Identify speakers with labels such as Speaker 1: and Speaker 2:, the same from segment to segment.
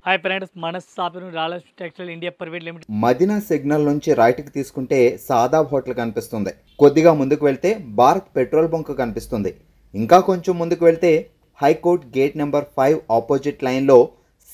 Speaker 1: Hi friends, మన షాపును Rallas textile India private limited
Speaker 2: Madina signal నుంచి రైట్కి తీసుకుంటే సాదాబ్ హోటల్ కనిపిస్తుంది. కొద్దిగా ముందుకు వెళ్తే భారత్ పెట్రోల్ బంక్ కనిపిస్తుంది. ఇంకా కొంచెం ముందుకు వెళ్తే హైకోర్ట్ గేట్ నెంబర్ 5 ఆపోజిట్ లైన్లో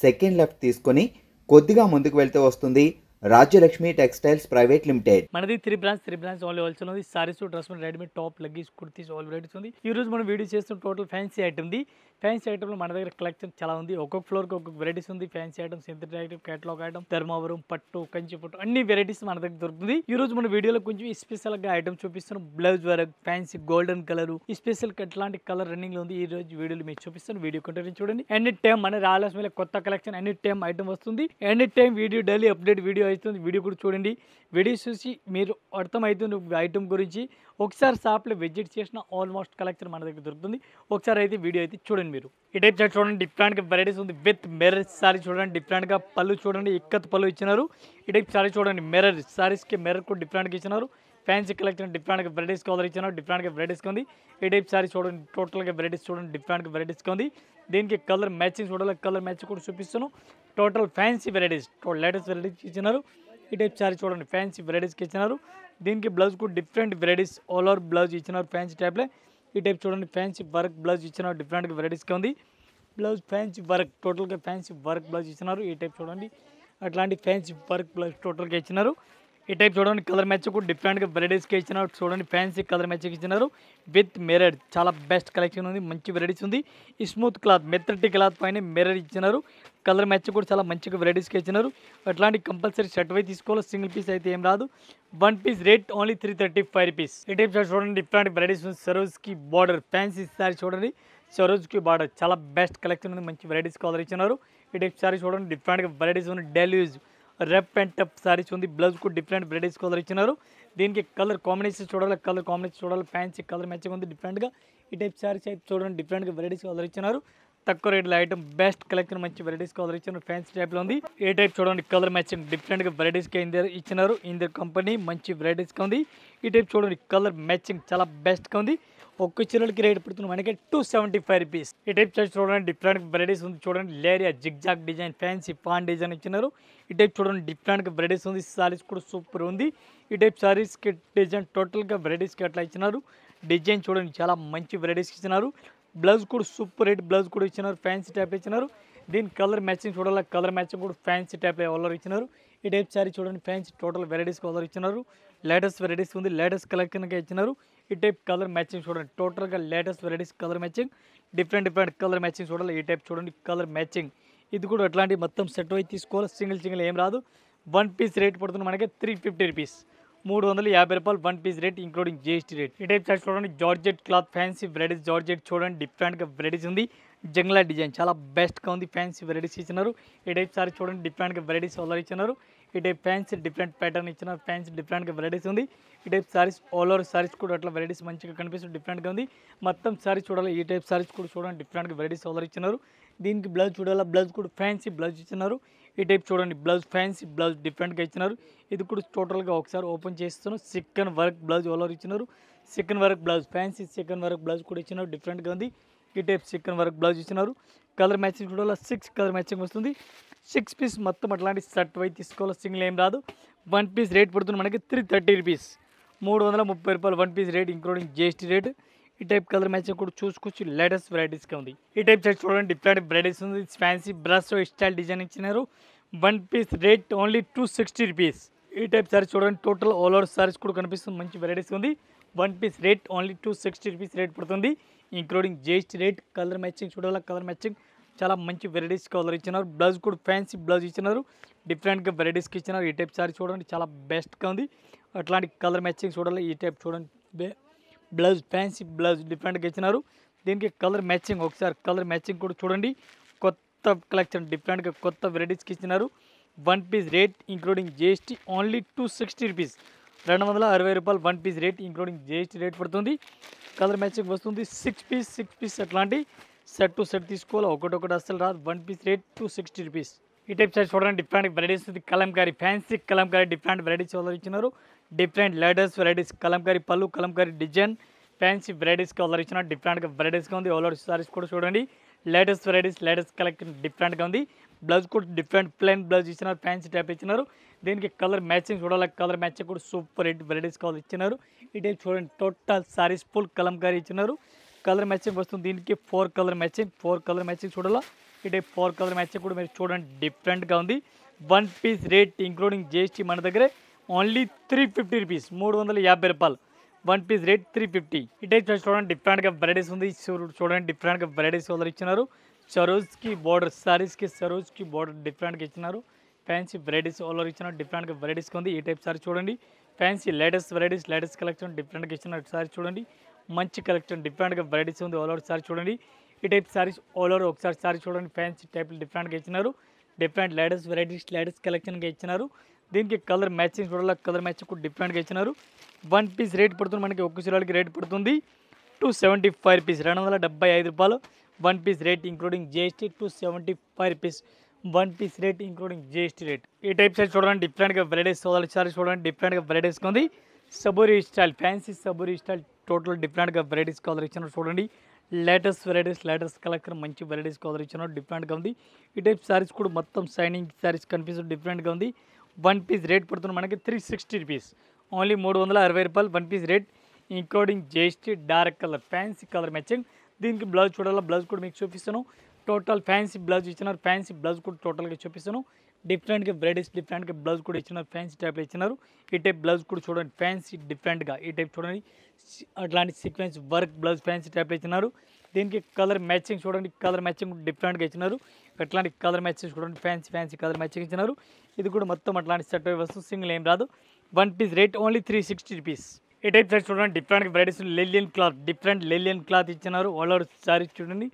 Speaker 2: సెకండ్ లెఫ్ట్ తీసుకొని కొద్దిగా ముందుకు వెళ్తే వస్తుంది రాజ్యలక్ష్మి టెక్స్టైల్స్ ప్రైవేట్ లిమిటెడ్.
Speaker 1: మనది త్రీ బ్రాంచ్ ఓన్లీ హోల్సేల్ ఉంది. Saris, dress, readymade, top, leggings, kurtis all varieties ఉంది. ఈ రోజు మనం వీడియో చేస్తున్న టోటల్ ఫ్యాన్సీ ఐటమ్ ఉంది. ఫ్యాన్సీ ఐటమ్ లో మన దగ్గర కలెక్షన్ చాలా ఉంది. ఒక్కొక్క ఫ్లోర్ కి ఒక్కొక్క వెరైటీస్ ఉంది. Fancy item, synthetic item, catalogue item, Dharmavaram పట్టు, కంచి పట్టు అన్ని వెరైటీస్ మన దగ్గర దొరుకుతుంది. ఈ రోజు మన వీడియోలో కొంచెం స్పెషల్ గా ఐటమ్ చూపిస్తున్నాం. Blouse work, fancy golden colour, ఈ స్పెషల్ ఎట్లాంటి కలర్ రన్నింగ్ లో ఉంది. ఈ రోజు వీడియోలో మీకు చూపిస్తాను. వీడియో కంటిన్యూ చూడండి. ఎనీ టైం మన రాలస్ మీద కొత్త కలెక్షన్ ఎనీ టైం ఐటమ్ వస్తుంది. Any time video daily update video అవుతుంది. వీడియో కూడా చూడండి. వీడియో చూసి మీరు అర్థమవుతుంది ఐటమ్ గురించి. ఒకసారి షాప్లో విజిట్ చేసిన ఆల్మోస్ట్ కలెక్షన్ మన దగ్గర దొరుకుతుంది. ఒకసారి అయితే వీడియో అయితే చూడండి. మీరు ఈ టైప్ సారీ చూడండి, డిఫరెంట్గా వెరైటీస్ ఉంది. విత్ మిర్రర్ సారీ చూడండి, డిఫరెంట్గా పళ్ళు చూడండి, ఇక్కత్ పళ్ళు ఇచ్చినారు. ఈ టైప్ సారీ చూడండి, మిర్రర్ సారీస్కి మిర్రర్ కూడా డిఫరెంట్గా ఇచ్చినారు. ఫ్యాన్సీ కలెక్షన్ డిఫరెంట్గా వెరైటీస్ కలర్ ఇచ్చినారు, డిఫరెంట్గా వెరైటీస్గా ఉంది. ఈ టైప్ సారీ చూడండి, టోటల్గా వెరైటీస్ చూడండి, డిఫరెంట్గా వెరైటీస్గా ఉంది. దీనికి కలర్ మ్యాచింగ్ చూడాలి, కలర్ మ్యాచ్ కూడా చూపిస్తున్నాను. Total fancy varieties, latest varieties ఇచ్చినారు. ఈ టైప్ సారీ చూడండి, ఫ్యాన్సీ వెరైటీస్కి ఇచ్చినారు. దీనికి బ్లౌజ్ కూడా different varieties all over blouse ఇచ్చినారు ఫ్యాన్సీ టైప్లో. ఈ టైప్ చూడండి, ఫ్యాన్సీ వర్క్ బ్లౌజ్ ఇచ్చినారు, డిఫరెంట్గా వెరైటీస్గా ఉంది. బ్లౌజ్ ఫ్యాన్సీ వర్క్, టోటల్గా ఫ్యాన్సీ వర్క్ బ్లౌజ్ ఇచ్చినారు. ఈ టైప్ చూడండి, అట్లాంటి ఫ్యాన్సీ వర్క్ బ్లౌజ్ టోటల్గా ఇచ్చినారు. ఈ టైప్ చూడండి, కలర్ మ్యాచ్ కూడా డిఫరెంట్గా వెరైటీస్కి ఇచ్చినారు. చూడండి, ఫ్యాన్సీ కలర్ మ్యాచ్కి ఇచ్చినారు విత్ మిర్రర్. చాలా బెస్ట్ కలెక్షన్ ఉంది, మంచి వెరైటీస్ ఉంది. ఈ స్మూత్ క్లాత్, మెత్తటి క్లాత్ పైన మిర్రర్ ఇచ్చినారు. కలర్ మ్యాచ్ కూడా చాలా మంచిగా వెరైటీస్కి ఇచ్చినారు. అట్లాంటి కంపల్సరీ షర్ట్ వై తీసుకోవాలి, సింగిల్ పీస్ అయితే ఏం రాదు. One piece rate only 335 rupees. ఈ టైప్ షర్ట్ చూడండి, డిఫరెంట్ వెరైటీస్ ఉంది. సరోజ్కి బార్డర్ ఫ్యాన్సీ సారీ చూడండి, సరోజ్కి బార్డర్ చాలా బెస్ట్ కలెక్షన్ ఉంది, మంచి వెరైటీస్ కలర్ ఇచ్చినారు. ఈ టైప్ సారీ చూడండి, డిఫరెంట్గా వెరైటీస్ ఉంది. డైలీ యూజ్ రెప్ అండ్ టప్ సారీస్ ఉంది. బ్లౌజ్ కూడా డిఫరెంట్ వెరైటీస్ కలర్ ఇచ్చినారు. దీనికి కలర్ కాంబినేషన్ చూడాలి, కలర్ కాంబినేషన్ చూడాలి. ఫ్యాన్సీ కలర్ మ్యాచింగ్ ఉంది డిఫరెంట్గా. ఈ టైప్ సారీస్ అయితే చూడండి, డిఫరెంట్గా వెరైటీస్ కలర్ ఇచ్చినారు. తక్కువ రేట్లో ఐటమ్, బెస్ట్ కలెక్షన్, మంచి వెరైటీస్ కలర్ ఇచ్చినారు. ఫ్యాన్సీ టైప్లో ఉంది. ఏ టైప్ చూడండి, కలర్ మ్యాచింగ్ డిఫరెంట్గా వెరైటీస్గా ఇచ్చినారు. ఇందర్ కంపెనీ మంచి వెరైటీస్గా ఉంది. ఈ టైప్ చూడండి, కలర్ మ్యాచింగ్ చాలా బెస్ట్గా ఉంది. ఒక్క చీరలకి రేట్ పడుతుంది మనకి 275 రూపీస్. ఈ టైప్ చార్జ్ చూడండి, డిఫరెంట్ వెరైటీస్ ఉంది. చూడండి, leheriya zigzag design, fancy pan design ఇచ్చినారు. ఈ టైప్ చూడండి, డిఫరెంట్గా వెరైటీస్ ఉంది. సారీస్ కూడా సూపర్ ఉంది. ఈ టైప్ సారీస్కి డిజైన్ టోటల్గా వెరైటీస్కి అట్లా ఇచ్చినారు. డిజైన్ చూడండి, చాలా మంచి వెరైటీస్ ఇచ్చినారు. బ్లౌజ్ కూడా సూపర్ రేట్ బ్లౌజ్ కూడా ఇచ్చినారు, ఫ్యాన్సీ టైప్ ఇచ్చినారు. దీని కలర్ మ్యాచింగ్ చూడాలి, కలర్ మ్యాచింగ్ కూడా ఫ్యాన్సీ టైప్ కలర్ ఇచ్చినారు. ఈ టైప్ సారీ చూడండి, ఫ్యాన్సీ టోటల్ వెరైటీస్ కలర్ ఇచ్చినారు. లేటెస్ట్ వెరైటీస్ ఉంది, లేటెస్ట్ కలెక్షన్గా ఇచ్చినారు. ఈ టైప్ కలర్ మ్యాచింగ్ చూడండి, టోటల్గా latest varieties colour matching, different colour matching చూడాలి. ఈ టైప్ చూడండి, కలర్ మ్యాచింగ్ ఇది కూడా అట్లాంటి మొత్తం సెట్ అయి తీసుకోవాలి, సింగిల్ ఏం రాదు. వన్ పీస్ రేట్ పడుతుంది మనకి 350 రూపీస్, 350 రూపాయలు one piece rate including GST rate. ఈ టైప్ సారీ చూడండి, georgette cloth fancy varieties, georgette చూడండి, డిఫరెంట్గా వెరైటీస్ ఉంది. జంగ్లా డిజైన్ చాలా బెస్ట్గా ఉంది, ఫ్యాన్సీ వెరైటీస్ ఇచ్చినారు. ఈ టైప్ సారీ చూడండి, డిఫరెంట్గా వెరైటీస్ ఆల్ ఇచ్చినారు. ఈ టైప్ ఫ్యాన్సీ డిఫరెంట్ ప్యాటర్న్ ఇచ్చినారు, ఫ్యాన్సీ డిఫరెంట్గా వెరైటీస్ ఉంది. ఈ type saris all over saris కూడా అట్లా వెరైటీస్ మంచిగా కనిపిస్తుంది, డిఫరెంట్గా ఉంది. మొత్తం సారీస్ చూడాలి. ఈ టైప్ సారీస్ కూడా చూడండి, డిఫరెంట్గా వెరైటీస్ ఆల్ ఇచ్చినారు. దీనికి బ్లౌజ్ చూడాలి, బ్లౌజ్ కూడా ఫ్యాన్సీ బ్లౌజ్ ఇచ్చినారు. ఈ టైప్ చూడండి, బ్లౌజ్ ఫ్యాన్సీ బ్లౌజ్ డిఫరెంట్గా ఇచ్చినారు. ఇది కూడా టోటల్గా ఒకసారి ఓపెన్ చేస్తున్నాను. Chikan work blouse all over ఇచ్చినారు. Chikan work blouse, fancy chikan work blouse కూడా ఇచ్చినారు, డిఫరెంట్గా ఉంది. ఈ టైప్ చికెన్ వర్క్ బ్లౌజ్ ఇచ్చినారు. కలర్ మ్యాచింగ్ చూడాలి, 6 కలర్ మ్యాచింగ్ వస్తుంది. 6 పీస్ మొత్తం అట్లాంటి షర్ట్ వై తీసుకోవాలి, సింగిల్ ఏం రాదు. వన్ పీస్ రేట్ పడుతుంది మనకి 330 రూపీస్, 330 రూపాయలు one piece rate including GST rate. ఈ టైప్ కలర్ మ్యాచింగ్ కూడా చూసుకొచ్చి లేటెస్ట్ వెరైటీస్గా ఉంది. ఈ టైప్ షర్ట్ చూడండి, డిఫరెంట్ వెరైటీస్ ఉంది. ఫ్యాన్సీ బ్రష్ స్టైల్ డిజైన్ ఇచ్చినారు. One piece rate only 260 rupees. ఈ టైప్ సారీస్ చూడండి, టోటల్ ఆల్ ఓవర్ సారీస్ కూడా కనిపిస్తుంది, మంచి వెరైటీస్ ఉంది. One piece rate only 260 rupees rate పడుతుంది including GST rate. Colour matching చూడాలి, కలర్ మ్యాచింగ్ చాలా మంచి వెరైటీస్ కలర్ ఇచ్చినారు. బ్లౌజ్ కూడా ఫ్యాన్సీ బ్లౌజ్ ఇచ్చినారు, డిఫరెంట్గా వెరైటీస్కి ఇచ్చినారు. ఈ టైప్ సారీ చూడండి, చాలా బెస్ట్గా ఉంది. అట్లాంటి కలర్ మ్యాచింగ్ చూడాలి. ఈ టైప్ చూడండి, బ్లౌజ్ ఫ్యాన్సీ బ్లౌజ్ డిఫరెంట్గా ఇచ్చినారు. దీనికి కలర్ మ్యాచింగ్, ఒకసారి కలర్ మ్యాచింగ్ కూడా చూడండి. కొత్త కలెక్షన్, డిఫరెంట్గా కొత్త వెరైటీస్కి ఇచ్చినారు. One piece rate including GST only 260 rupees, 260 రూపాయలు one piece rate including GST rate పడుతుంది. కలర్ మ్యాచింగ్ వస్తుంది. 6 పీస్ అట్లాంటి సెట్ టు సెట్ తీసుకోవాలి, ఒకటి అసలు రాదు. One piece rate 260 rupees. ఈ టైప్ సైజ్ చూడండి, డిఫరెంట్ వెరైటీస్ ఉంది. Kalamkari fancy Kalamkari different varieties ఇచ్చినారు. డిఫరెంట్ లేటెస్ట్ వెరైటీస్ కలంకారీ పళ్ళు, Kalamkari design, fancy varieties colour ఇచ్చిన డిఫరెంట్గా వెరైటీస్గా ఉంది. ఆల్ ఓవర్ సారీస్ కూడా చూడండి, లేటెస్ట్ వెరైటీస్, లేటెస్ట్ కలెక్షన్ డిఫరెంట్గా ఉంది. బ్లౌజ్ కూడా డిఫరెంట్ ప్లెయిన్ బ్లౌజ్ ఇచ్చినారు, ఫ్యాన్సీ టైప్ ఇచ్చినారు. దీనికి కలర్ మ్యాచింగ్ చూడాలి, కలర్ మ్యాచింగ్ కూడా సూపర్ హిట్ వెరైటీస్ కలర్ ఇచ్చినారు. ఈ టైప్ చూడండి టోటల్ సారీస్ ఫుల్ కలంకారీ ఇచ్చినారు. కలర్ మ్యాచింగ్ వస్తుంది, దీనికి 4 కలర్ మ్యాచింగ్ చూడాలా. ఈ టైప్ 4 కలర్ మ్యాచింగ్ కూడా మీరు చూడండి డిఫరెంట్గా ఉంది. 1 పీస్ రేట్ ఇంక్లూడింగ్ జిఎస్టీ మన దగ్గర ఓన్లీ 350 రూపీస్, 350 రూపాయలు. 1 పీస్ రేట్ 350. ఈ టైప్ చూడండి డిఫరెంట్గా వెరైటీస్ ఉంది. చూడండి డిఫరెంట్గా వెరైటీస్ కలర్ ఇచ్చినారు. సరోజ్కి బార్డర్, సారీస్కి సరోజ్కి బార్డర్ డిఫరెంట్గా ఇచ్చినారు. ఫ్యాన్సీ వెరైటీస్ ఆల్ ఇచ్చినారు, డిఫరెంట్గా వెరైటీస్ ఉంది. ఈ టైప్ సారీ చూడండి fancy latest varieties, latest collection డిఫరెంట్గా ఇచ్చినారు. సారీ చూడండి మంచి కలెక్షన్ డిఫరెంట్గా వెరైటీస్ ఉంది ఆల్ ఓవర్. సారీ చూడండి ఈ టైప్ సారీస్ ఆల్ ఓవర్. ఒకసారి సారీ చూడండి ఫ్యాన్సీ టైప్ డిఫరెంట్గా ఇచ్చినారు. డిఫరెంట్ లేటెస్ట్ వెరైటీస్, లేటెస్ట్ కలెక్షన్గా ఇచ్చినారు. దీనికి కలర్ మ్యాచింగ్ చూడాలి, కలర్ మ్యాచింగ్ కూడా డిఫరెంట్గా ఇచ్చినారు. 1 పీస్ రేట్ పడుతుంది మనకి, ఒక్క చీరలకి రేట్ పడుతుంది 275 రూపీస్, 275 రూపాయలు. 1 piece rate including GST 275 rupees, 1 piece rate including GST rate. ఈ టైప్ సైజ్ చూడండి డిఫరెంట్గా వెరైటీస్ సారీ చూడండి డిఫరెంట్గా వెరైటీస్ ఉంది. సబూరి స్టైల్, ఫ్యాన్సీ సబూరి స్టైల్ టోటల్ డిఫరెంట్గా వెరైటీస్ కలర్ ఇచ్చినారు. చూడండి లేటెస్ట్ వెరైటీస్, లేటెస్ట్ కలెక్షన్ మంచి వెరైటీస్ కలర్ ఇచ్చినారు, డిఫరెంట్గా ఉంది. ఈ టైప్ సారీస్ కూడా మొత్తం షైనింగ్ సారీస్ కనిపిస్తుంది, డిఫరెంట్గా ఉంది. 1 పీస్ రేట్ పడుతుంది మనకి 360 రూపీస్, ఓన్లీ 360 రూపాయలు. 1 piece rate including GST. Dark colour fancy colour matching. దీనికి బ్లౌజ్ చూడాలా, బ్లౌజ్ కూడా మీకు చూపిస్తాను. టోటల్ ఫ్యాన్సీ బ్లౌజ్ ఇచ్చినారు, ఫ్యాన్సీ బ్లౌజ్ కూడా టోటల్గా చూపిస్తాను. డిఫరెంట్గా వెరైటీస్, డిఫరెంట్గా బ్లౌజ్ కూడా ఇచ్చినారు, ఫ్యాన్సీ టైప్లో ఇచ్చినారు. ఈ టైప్ బ్లౌజ్ కూడా చూడండి ఫ్యాన్సీ డిఫరెంట్గా. ఈ టైప్ చూడండి అట్లాంటి సీక్వెన్స్ వర్క్ బ్లౌజ్ ఫ్యాన్సీ టైప్లో ఇచ్చినారు. దీనికి కలర్ మ్యాచింగ్ చూడండి, కలర్ మ్యాచింగ్ డిఫరెంట్గా ఇచ్చినారు. అట్లాంటి కలర్ మ్యాచింగ్ చూడండి ఫ్యాన్సీ కలర్ మ్యాచింగ్ ఇచ్చినారు. ఇది కూడా మొత్తం అట్లాంటి సెట్ వస్తుంది, సింగిల్ ఏం రాదు. 1 పీస్ రేట్ ఓన్లీ 360 రూపీస్. ఈ టైప్ సారీ చూడండి డిఫరెంట్ వెరైటీస్, లెలియన్ క్లాత్, డిఫరెంట్ లెలియన్ క్లాత్ ఇచ్చినారు. ఆల్ ఓవర్ సారీస్ చూడండి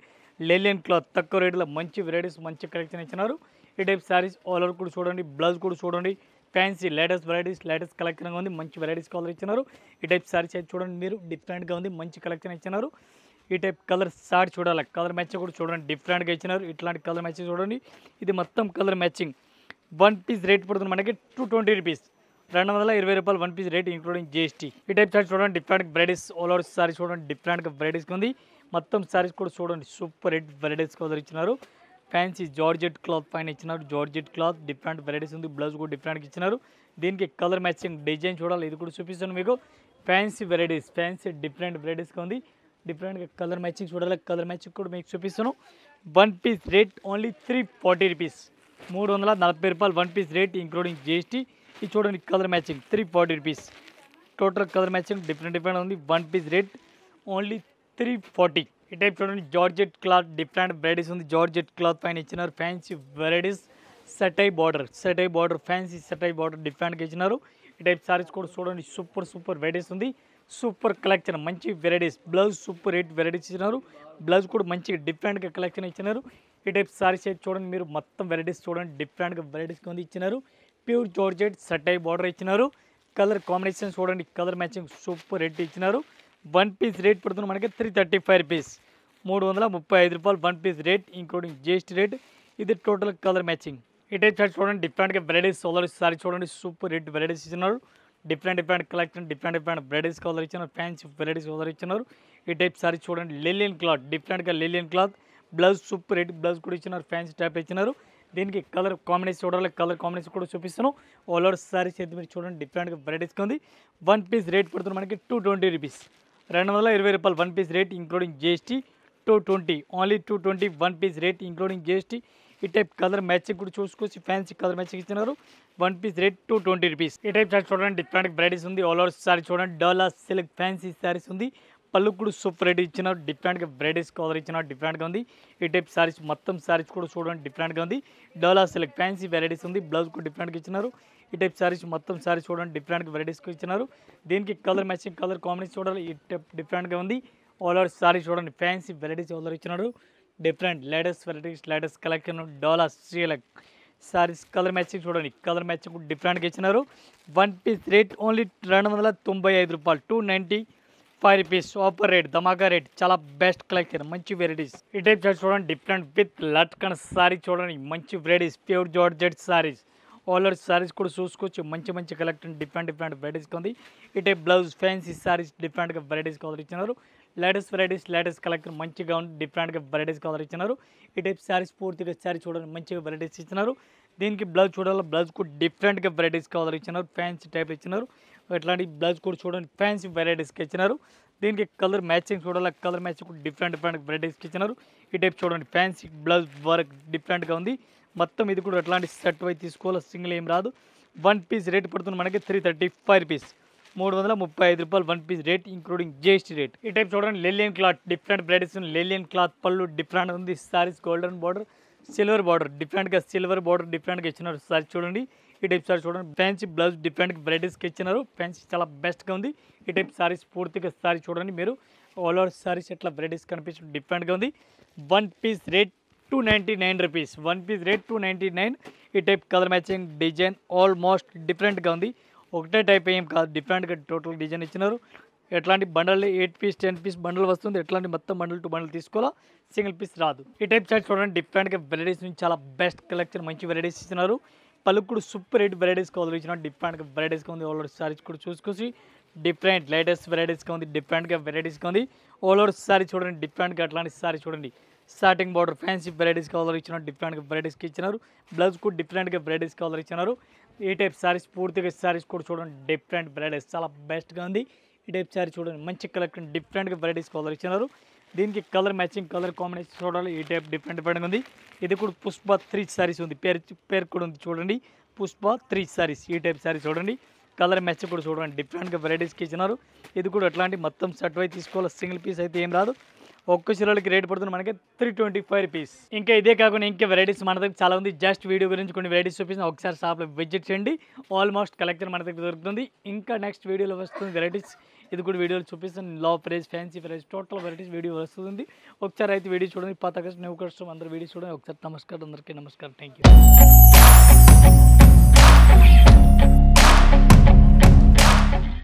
Speaker 1: లెలియన్ క్లాత్ తక్కువ రేట్లో మంచి వెరైటీస్, మంచి కలెక్షన్ ఇచ్చినారు. ఈ టైప్ సారీస్ ఆల్ ఓవర్ కూడా చూడండి, బ్లౌజ్ కూడా చూడండి ఫ్యాన్సీ లేటెస్ట్ వెరైటీస్, లేటెస్ట్ కలెక్షన్గా ఉంది, మంచి వెరైటీస్ కలర్ ఇచ్చినారు. ఈ టైప్ సారీస్ అయితే చూడండి మీరు డిఫరెంట్గా ఉంది, మంచి కలెక్షన్ ఇచ్చినారు. ఈ టైప్ కలర్ సారీ చూడాలి, కలర్ మ్యాచింగ్ కూడా చూడండి డిఫరెంట్గా ఇచ్చినారు. ఇట్లాంటి కలర్ మ్యాచింగ్ చూడండి, ఇది మొత్తం కలర్ మ్యాచింగ్. 1 పీస్ రేట్ పడుతుంది మనకి 220 రూపీస్, 220 రూపాయలు. 1 పీస్ రేట్ ఇంక్లూడింగ్ జిఎస్టీ. ఈ టైప్ సారీ చూడండి different varieties all over sari చూడండి డిఫరెంట్గా వెరైటీస్ ఉంది. మొత్తం సారీస్ కూడా చూడండి సూపర్ హిట్ వెరైటీస్ కలర్ ఇచ్చినారు. ఫ్యాన్సీ జార్జెట్ క్లాత్ పైన ఇచ్చినారు, జార్జెట్ క్లాత్ డిఫరెంట్ వెరైటీస్ ఉంది. బ్లౌజ్ కూడా డిఫరెంట్గా ఇచ్చినారు. దీనికి కలర్ మ్యాచింగ్ డిజైన్ చూడాలి, ఇది కూడా చూపిస్తాను మీకు. ఫ్యాన్సీ వెరైటీస్, ఫ్యాన్సీ డిఫరెంట్ వెరైటీస్గా ఉంది. డిఫరెంట్గా కలర్ మ్యాచింగ్ చూడాలి, కలర్ మ్యాచింగ్ కూడా మీకు చూపిస్తాను. 1 పీస్ రేట్ ఓన్లీ 340 రూపీస్, 340 రూపాయలు. 1 పీస్ రేట్ ఇంక్లూడింగ్ జిఎస్టీ. ఇది చూడండి colour matching 340 rupees. Total colour matching different ఉంది. 1 పీస్ రేట్ ఓన్లీ 340. ఈ టైప్ చూడండి జార్జెట్ క్లాత్ డిఫరెంట్ వెరైటీస్ ఉంది. జార్జెట్ క్లాత్ పైన ఇచ్చినారు. ఫ్యాన్సీ వెరైటీస్, సటై బార్డర్ ఫ్యాన్సీ సటై బార్డర్ డిఫరెంట్గా ఇచ్చినారు. ఈ టైప్ సారీస్ కూడా చూడండి సూపర్ వెరైటీస్ ఉంది, సూపర్ కలెక్షన్ మంచి varieties. Blouse super hit varieties ఇచ్చినారు, బ్లౌజ్ కూడా మంచి డిఫరెంట్గా కలెక్షన్ ఇచ్చినారు. ఈ టైప్ సారీస్ అయితే చూడండి మీరు మొత్తం వెరైటీస్ చూడండి డిఫరెంట్గా వెరైటీస్గా ఉంది ఇచ్చినారు. ప్యూర్ జార్జెట్ సటై బార్డర్ ఇచ్చినారు. కలర్ కాంబినేషన్ చూడండి, కలర్ మ్యాచింగ్ సూపర్ హిట్ ఇచ్చినారు. 1 పీస్ రేట్ పడుతుంది మనకి 335 రూపీస్, 335 రూపాయలు. 1 piece rate including GST rate. ఇది టోటల్ కలర్ మ్యాచింగ్. ఈ టైప్ సారీ చూడండి డిఫరెంట్గా వెరైటీస్ సోలర్ సారీ చూడండి సూపర్ హిట్ వెరైటీస్ ఇచ్చినారు. Different collection, different varieties colour ఇచ్చినారు. ఫ్యాన్సీ వెరైటీస్ కలర్ ఇచ్చినారు. ఈ టైప్ సారీ చూడండి లెలియన్ క్లాత్, డిఫరెంట్గా లెలియన్ cloth. Blouse super hit blouse కూడా ఇచ్చినారు, ఫ్యాన్సీ టైప్ ఇచ్చినారు. దీనికి కలర్ కాంబినేషన్ చూడాలి, కలర్ కాంబినేషన్ కూడా చూపిస్తాను. ఆల్ ఓవర్ సారీస్ అయితే మీరు చూడండి డిఫరెంట్గా వెరైటీస్గా ఉంది. 1 పీస్ రేట్ పడుతుంది మనకి 220 రూపీస్, 220 రూపాయలు. 1 piece rate including GST 220, only 220. 1 piece rate including GST. ఈ టైప్ కలర్ మ్యాచింగ్ కూడా చూసుకోవచ్చు, ఫ్యాన్సీ కలర్ మ్యాచింగ్ ఇచ్చినారు. 1 పీస్ రేట్ 220 రూపీస్. ఈ టైప్ సారీ చూడండి డిఫరెంట్ వెరైటీస్ ఉంది. ఆల్ ఓవర్ సారీ చూడండి డోలా సిల్క్ ఫ్యాన్సీ సారీస్ ఉంది. పళ్ళు కూడా సూపర్ రేట్ ఇచ్చినారు, డిఫరెంట్గా వెరైటీస్ కలర్ ఇచ్చినారు, డిఫరెంట్గా ఉంది. ఈ టైప్ సారీస్ మొత్తం సారీస్ కూడా చూడండి డిఫరెంట్గా ఉంది. డోలా సిల్క్ ఫ్యాన్సీ వెరైటీస్ ఉంది. బ్లౌజ్ కూడా డిఫరెంట్గా ఇచ్చినారు. ఈ టైప్ సారీస్ మొత్తం సారీస్ చూడండి డిఫరెంట్గా వెరైటీస్కి ఇచ్చినారు. దీనికి కలర్ మ్యాచింగ్, కలర్ కాంబినేషన్ చూడాలి, ఈ టైప్ డిఫరెంట్గా ఉంది. ఆల్ ఓవర్ సారీ చూడండి ఫ్యాన్సీ వెరైటీస్ కలర్ ఇచ్చినారు. Different latest varieties, latest collection Dola silk saris. Colour matching చూడండి, కలర్ మ్యాచింగ్ కూడా డిఫరెంట్గా ఇచ్చినారు. 1 పీస్ రేట్ ఓన్లీ 295 రూపాయలు, 295 రూపీస్. ఆఫర్ రేట్, ధమాకా రేట్, చాలా బెస్ట్ కలెక్షన్, మంచి వెరైటీస్. ఈ టైప్ చూడండి డిఫరెంట్ విత్ లట్కన్ సారీ చూడండి మంచి varieties. Pure georgette saris, all over saris కూడా చూసుకోవచ్చు, మంచి కలెక్షన్ డిఫరెంట్ వెరైటీస్గా ఉంది. ఈ టైప్ బ్లౌజ్ ఫ్యాన్సీ సారీస్ డిఫరెంట్గా వెరైటీస్ కలర్ ఇచ్చినారు. లేటెస్ట్ వెరైటీస్ లేటెస్ట్ కలెక్షన్ మంచిగా ఉంది, డిఫరెంట్గా వెరైటీస్ కలర్ ఇచ్చినారు. ఈ టైప్ శారీస్ పూర్తిగా శారీ చూడండి మంచిగా వెరైటీస్ ఇచ్చినారు. దీనికి బ్లౌజ్ చూడాలి, బ్లౌజ్ కూడా డిఫరెంట్గా వెరైటీస్ కలర్ ఇచ్చినారు, ఫ్యాన్సీ టైప్ ఇచ్చినారు. ఇట్లాంటి బ్లౌజ్ కూడా చూడండి ఫ్యాన్సీ వెరైటీస్కి ఇచ్చినారు. దీనికి కలర్ మ్యాచింగ్ చూడాలి, కలర్ మ్యాచింగ్ కూడా డిఫరెంట్ వెరైటీస్కి ఇచ్చినారు. ఈ టైప్ చూడండి ఫ్యాన్సీ బ్లౌజ్ వర్క్ డిఫరెంట్గా ఉంది. మొత్తం ఇది కూడా ఎట్లాంటి సెట్ వై తీసుకోవాలి, సింగిల్ ఏం రాదు. 1 పీస్ రేట్ పడుతుంది మనకి 335 రూపీస్, 335 రూపాయలు 1 piece rate including GST rate. ఈ టైప్ చూడండి లెలియన్ క్లాత్ డిఫరెంట్ వెరైటీస్, లెలియన్ క్లాత్ పళ్ళు డిఫరెంట్ ఉంది. Sarees golden border, silver border డిఫరెంట్గా, సిల్వర్ బార్డర్ డిఫరెంట్గా ఇచ్చినారు. సారీ చూడండి ఈ టైప్ సారీ చూడండి ఫ్యాన్సీ బ్లౌజ్ డిఫరెంట్ వెరైటీస్కి ఇచ్చినారు. ఫ్యాన్సీ చాలా బెస్ట్గా ఉంది. ఈ టైప్ సారీస్ పూర్తిగా సారీ చూడండి మీరు, ఆల్ ఓవర్ సారీస్ ఎట్లా వెరైటీస్ కనిపించడం డిఫరెంట్గా ఉంది. 1 piece rate 299 rupees, 1 piece rate 299. ఈ type colour matching design almost డిఫరెంట్గా ఉంది, ఒకటే టైప్ ఏం కాదు, డిఫరెంట్గా టోటల్ డిజైన్ ఇచ్చినారు. ఎట్లాంటి బండల్ 8 పీస్ 10 పీస్ బండల్ వస్తుంది, ఎట్లాంటి మొత్తం బండల్ టు బండల్ తీసుకోవాలా, సింగిల్ పీస్ రాదు. ఈ టైప్ సారీ చూడండి డిఫరెంట్గా వెరైటీస్ నుంచి చాలా బెస్ట్ కలెక్షన్ మంచి వెరైటీస్ ఇచ్చినారు. పలుకు కూడా సూపర్ రేట్ వెరైటీస్ కలర్ ఇచ్చినారు, డిఫరెంట్గా వెరైటీస్గా ఉంది. ఆల్ ఓవర్ సారీస్ కూడా చూసుకొచ్చి డిఫరెంట్ లేటెస్ట్ వెరైటీస్గా ఉంది, డిఫరెంట్గా వెరైటీస్గా ఉంది. ఆల్ ఓవర్ సారీ చూడండి డిఫరెంట్గా అట్లాంటి సారీ చూడండి starting border fancy varieties colour ఇచ్చినారు, డిఫరెంట్గా వెరైటీస్కి ఇచ్చినారు. బ్లౌజ్ కూడా డిఫరెంట్గా వెరైటీస్ కలర్ ఇచ్చినారు. ఈ టైప్ సారీస్ పూర్తిగా సారీస్ కూడా చూడండి డిఫరెంట్ వెరైటీస్ చాలా బెస్ట్గా ఉంది. ఈ టైప్ సారీ చూడండి మంచి కలెక్షన్ డిఫరెంట్గా వెరైటీస్ కలర్ ఇచ్చినారు. దీనికి కలర్ మ్యాచింగ్ కలర్ కాంబినేషన్ చూడాలి. ఈ టైప్ డిఫరెంట్గా ఉంది. ఇది కూడా పుష్ప 3 సారీస్ ఉంది, పేరు కూడా ఉంది చూడండి, పుష్ప 3 సారీస్. ఈ టైప్ సారీ చూడండి కలర్ మ్యాచ్ కూడా చూడండి డిఫరెంట్గా వెరైటీస్కి ఇచ్చినారు. ఇది కూడా అట్లాంటి మొత్తం సెట్ వై తీసుకోవాలి, సింగిల్ పీస్ అయితే ఏం రాదు. ఒక్క చీరలకి రేట్ పడుతుంది మనకి 325 రూపీస్. ఇంకా ఇదే కాకుండా ఇంకా వెరైటీస్ మన దగ్గర చాలా ఉంది. జస్ట్ వీడియో గురించి కొన్ని వెరైటీస్ చూపిస్తాను, ఒకసారి షాప్లో విజిట్ చేయండి. ఆల్మోస్ట్ కలెక్షన్ మన దగ్గర దొరుకుతుంది. ఇంకా నెక్స్ట్ వీడియోలో వస్తుంది వెరైటీస్, ఇది కూడా వీడియోలో చూపిస్తాను. లో price, fancy price, total varieties video వస్తుంది. ఒకసారి అయితే వీడియో చూడండి, పాత కష్టం న్యూ కష్టం అందరూ వీడియో చూడండి. ఒకసారి నమస్కారం, అందరికీ నమస్కారం, థ్యాంక్ యూ.